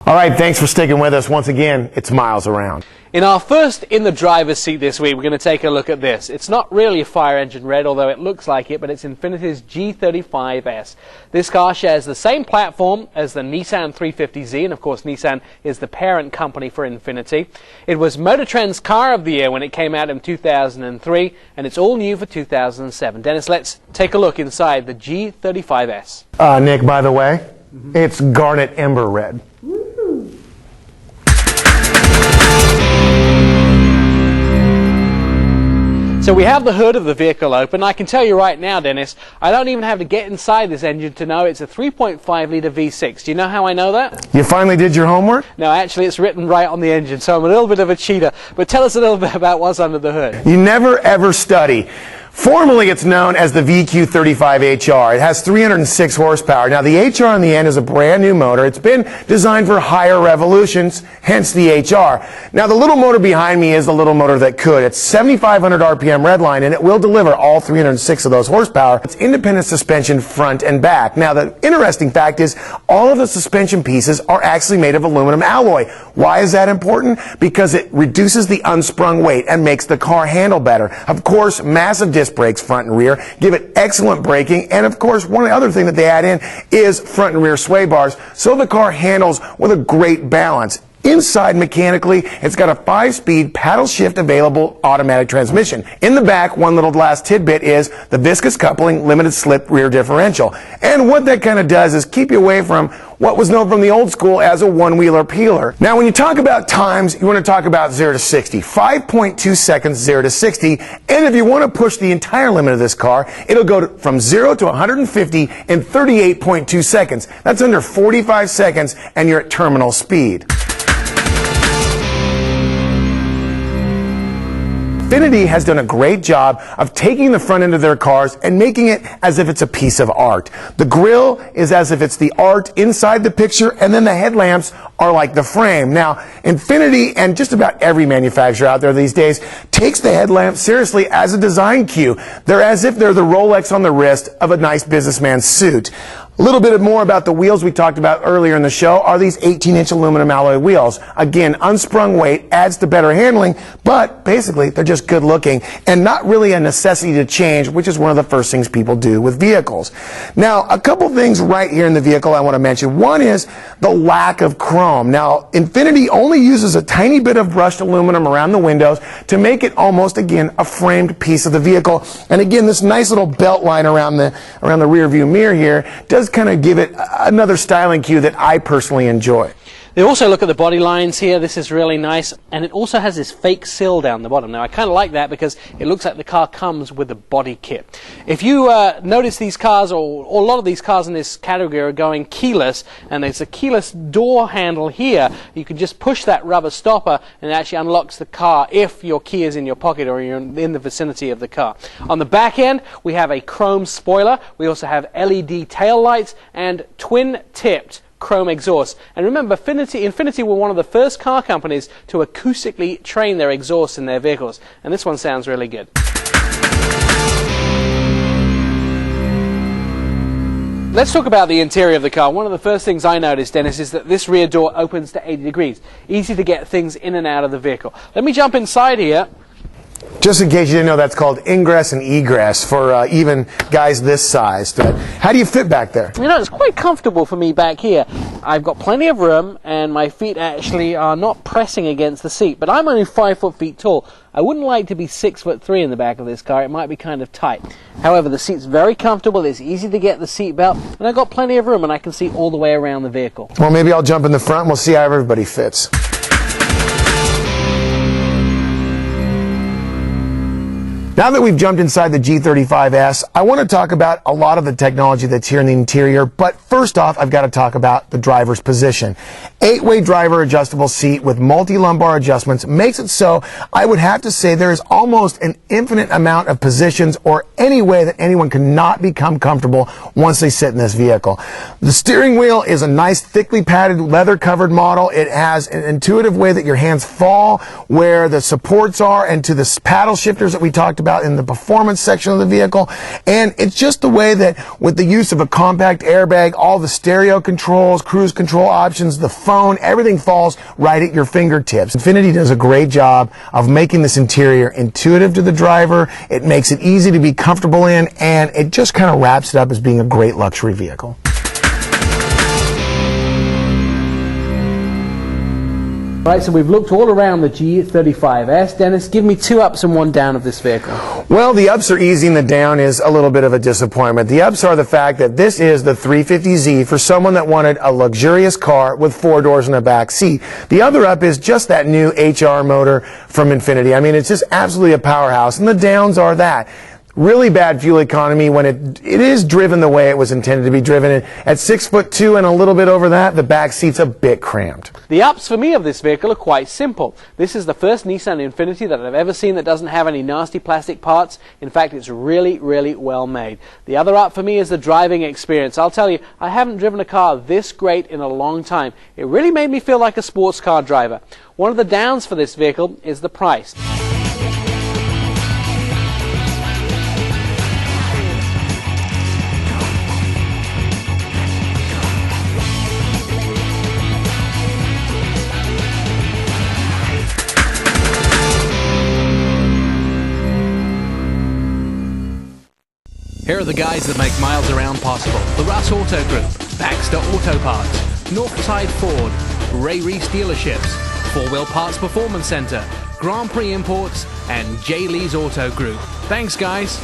All right, thanks for sticking with us. Once again, it's Miles Around. In our first In the Driver's Seat this week, we're going to take a look at this. It's not really a fire engine red, although it looks like it, but it's Infiniti's G35S. This car shares the same platform as the Nissan 350Z, and of course Nissan is the parent company for Infiniti. It was Motor Trend's Car of the Year when it came out in 2003, and it's all new for 2007. Dennis, let's take a look inside the G35S. Nick, by the way, it's garnet ember red. So we have the hood of the vehicle open. I can tell you right now, Dennis, I don't even have to get inside this engine to know it's a 3.5-litre V6. Do you know how I know that? You finally did your homework? No, actually it's written right on the engine, so I'm a little bit of a cheater. But tell us a little bit about what's under the hood. You never ever study. Formerly, it's known as the VQ35HR. It has 306 horsepower. Now, the HR on the end is a brand new motor. It's been designed for higher revolutions, hence the HR. Now, the little motor behind me is the little motor that could. It's 7,500 RPM redline, and it will deliver all 306 of those horsepower. It's independent suspension front and back. Now, the interesting fact is all of the suspension pieces are actually made of aluminum alloy. Why is that important? Because it reduces the unsprung weight and makes the car handle better. Of course, massive disc brakes front and rear give it excellent braking, and of course one other thing that they add in is front and rear sway bars, so the car handles with a great balance. Inside, mechanically, it's got a 5-speed paddle shift available automatic transmission. In the back, one little last tidbit is the viscous coupling limited slip rear differential. And what that kind of does is keep you away from what was known from the old school as a one-wheeler peeler. Now, when you talk about times, you want to talk about 0 to 60. 5.2 seconds, 0 to 60. And if you want to push the entire limit of this car, it'll go from 0 to 150 in 38.2 seconds. That's under 45 seconds, and you're at terminal speed. Infiniti has done a great job of taking the front end of their cars and making it as if it's a piece of art. The grille is as if it's the art inside the picture, and then the headlamps are like the frame. Now, Infiniti and just about every manufacturer out there these days takes the headlamp seriously as a design cue. They're as if they're the Rolex on the wrist of a nice businessman's suit. A little bit more about the wheels we talked about earlier in the show are these 18-inch aluminum alloy wheels. Again, unsprung weight adds to better handling, but basically they're just good looking and not really a necessity to change, which is one of the first things people do with vehicles. Now, a couple things right here in the vehicle I want to mention. One is the lack of chrome. Now, Infiniti only uses a tiny bit of brushed aluminum around the windows to make it almost, again, a framed piece of the vehicle. And again, this nice little belt line around the rear view mirror here does kind of give it another styling cue that I personally enjoy. They also look at the body lines here. This is really nice, and it also has this fake sill down the bottom. Now, I kind of like that because it looks like the car comes with a body kit. If you notice these cars, or a lot of these cars in this category are going keyless, and there's a keyless door handle here, you can just push that rubber stopper and it actually unlocks the car if your key is in your pocket or you're in the vicinity of the car. On the back end, we have a chrome spoiler. We also have LED tail lights and twin-tipped chrome exhaust. And remember, Infiniti were one of the first car companies to acoustically train their exhaust in their vehicles. And this one sounds really good. Let's talk about the interior of the car. One of the first things I noticed, Dennis, is that this rear door opens to 80 degrees. Easy to get things in and out of the vehicle. Let me jump inside here. Just in case you didn't know, that's called ingress and egress for even guys this size. How do you fit back there? You know, it's quite comfortable for me back here. I've got plenty of room, and my feet actually are not pressing against the seat. But I'm only 5 feet tall. I wouldn't like to be 6'3" in the back of this car. It might be kind of tight. However, the seat's very comfortable. It's easy to get the seat belt, and I've got plenty of room, and I can see all the way around the vehicle. Well, maybe I'll jump in the front and we'll see how everybody fits. Now that we've jumped inside the G35S, I want to talk about a lot of the technology that's here in the interior, but first off, I've got to talk about the driver's position. 8-way driver adjustable seat with multi-lumbar adjustments makes it so I would have to say there is almost an infinite amount of positions or any way that anyone cannot become comfortable once they sit in this vehicle. The steering wheel is a nice thickly padded leather covered model. It has an intuitive way that your hands fall where the supports are and to the paddle shifters that we talked about in the performance section of the vehicle. And it's just the way that with the use of a compact airbag, all the stereo controls, cruise control options, the phone, everything falls right at your fingertips. Infiniti does a great job of making this interior intuitive to the driver. It makes it easy to be comfortable in, and it just kind of wraps it up as being a great luxury vehicle. Right, so we've looked all around the G35S. Dennis, give me 2 ups and 1 down of this vehicle. Well, the ups are easy and the down is a little bit of a disappointment. The ups are the fact that this is the 350Z for someone that wanted a luxurious car with 4 doors in the back seat. The other up is just that new HR motor from Infiniti. I mean, it's just absolutely a powerhouse. And the downs are that. Really bad fuel economy when it is driven the way it was intended to be driven. At 6'2" and a little bit over that, the back seat's a bit cramped. The ups for me of this vehicle are quite simple. This is the first Nissan Infiniti that I've ever seen that doesn't have any nasty plastic parts. In fact, it's really, really well made. The other up for me is the driving experience. I'll tell you, I haven't driven a car this great in a long time. It really made me feel like a sports car driver. One of the downs for this vehicle is the price. Here are the guys that make miles around possible. The Russ Auto Group, Baxter Auto Parts, Northside Ford, Ray Reese Dealerships, 4 Wheel Parts Performance Center, Grand Prix Imports, and J. Lee's Auto Group. Thanks, guys.